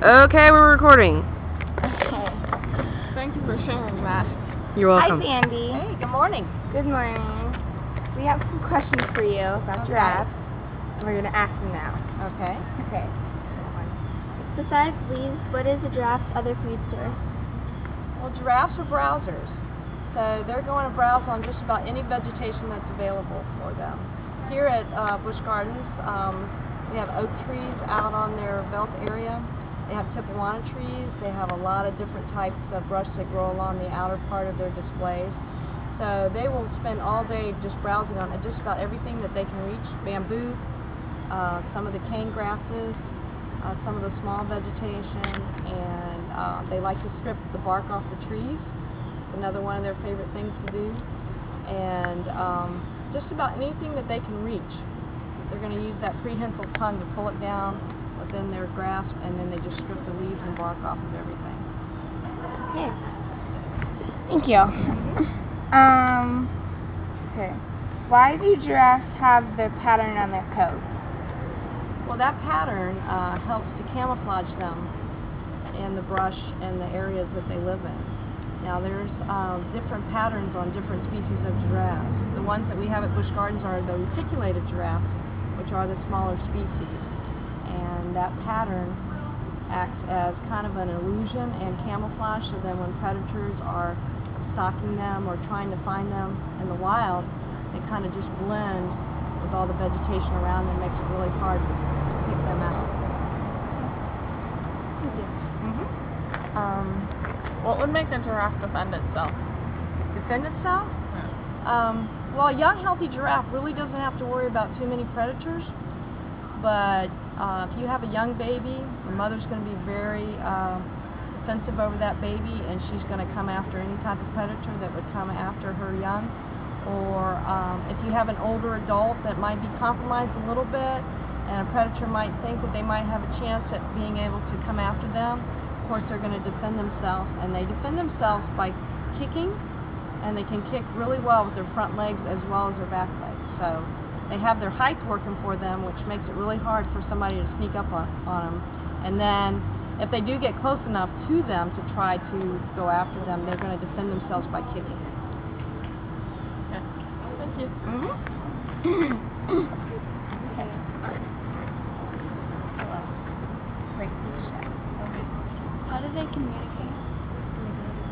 Okay, we're recording. Okay. Thank you for sharing that. You're welcome. Hi, Sandy. Hey, good morning. Good morning. We have some questions for you about giraffes, and we're going to ask them now. Okay. Okay. Besides leaves, what is a giraffe's other food source? Well, giraffes are browsers, so they're going to browse on just about any vegetation that's available for them. Here at Busch Gardens, we have oak trees out on their belt area. They have tipuana trees. They have a lot of different types of brush that grow along the outer part of their displays. So they will spend all day just browsing on just about everything that they can reach. Bamboo, some of the cane grasses, some of the small vegetation, and they like to strip the bark off the trees. It's another one of their favorite things to do. And just about anything that they can reach. They're going to use that prehensile tongue to pull it down within their grasp, and then they just strip the leaves and bark off of everything. Okay. Thank you. Okay. Why do giraffes have their pattern on their coat? Well, that pattern helps to camouflage them in the brush and the areas that they live in. Now, there's different patterns on different species of giraffes. The ones that we have at Busch Gardens are the reticulated giraffes, which are the smaller species. And that pattern acts as kind of an illusion and camouflage, so then when predators are stalking them or trying to find them in the wild, they kind of just blend with all the vegetation around them. It makes it really hard to pick them out. Thank you. What would make a giraffe defend itself? Defend itself? Hmm. Well, a young, healthy giraffe really doesn't have to worry about too many predators. But if you have a young baby, the mother's going to be very defensive over that baby, and she's going to come after any type of predator that would come after her young. Or if you have an older adult that might be compromised a little bit, and a predator might think that they might have a chance at being able to come after them, of course they're going to defend themselves, and they defend themselves by kicking, and they can kick really well with their front legs as well as their back legs. So they have their height working for them, which makes it really hard for somebody to sneak up on them. And then if they do get close enough to them to try to go after them, they're going to defend themselves by kicking. Okay. Thank you. Okay. Hello. Great. How do they communicate?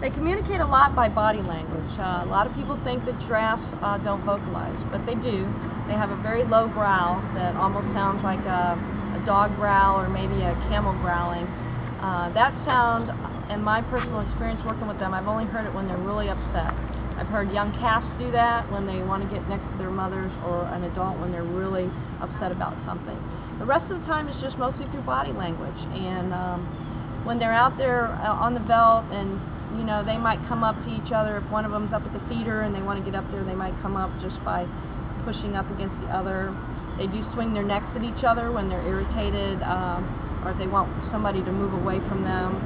They communicate a lot by body language. A lot of people think that giraffes don't vocalize, but they do. They have a very low growl that almost sounds like a dog growl or maybe a camel growling. That sound, in my personal experience working with them, I've only heard it when they're really upset. I've heard young calves do that when they want to get next to their mothers, or an adult when they're really upset about something. The rest of the time it's just mostly through body language. And when they're out there on the veldt, and you know, they might come up to each other. If one of them's up at the feeder and they want to get up there, they might come up just by pushing up against the other. They do swing their necks at each other when they're irritated, or if they want somebody to move away from them.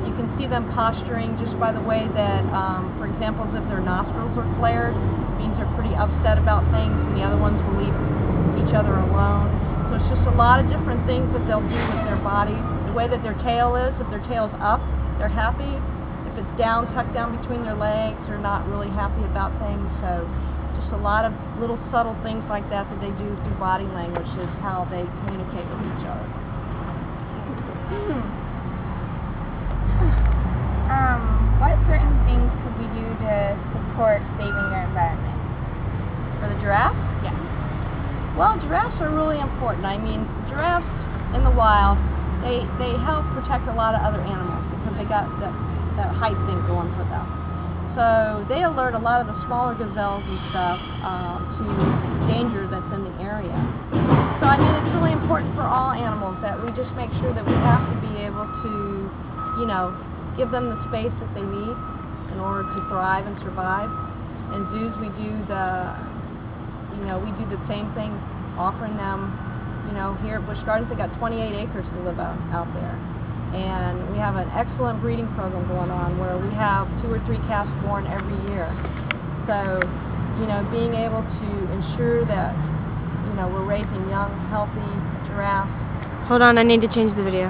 You can see them posturing just by the way that, for example, if their nostrils are flared, it means they're pretty upset about things, and the other ones will leave each other alone. So it's just a lot of different things that they'll do with their body. The way that their tail is, if their tail's up, they're happy. If it's down, tucked down between their legs, they're not really happy about things. So just a lot of little subtle things like that that they do through body language is how they communicate with each other. What certain things could we do to support saving their environment? For the giraffe? Yeah. Well, giraffes are really important. I mean, giraffes in the wild, they help protect a lot of other animals because they got that height thing going for them. So they alert a lot of the smaller gazelles and stuff to danger that's in the area. So I mean, it's really important for all animals that we just make sure that we have to be able to, you know, give them the space that they need in order to thrive and survive. In zoos, we do the same thing, offering them, you know, here at Busch Gardens, they got 28 acres to live out there. And we have an excellent breeding program going on where we have 2 or 3 calves born every year. So, you know, being able to ensure that, you know, we're raising young, healthy giraffes. Hold on, I need to change the video.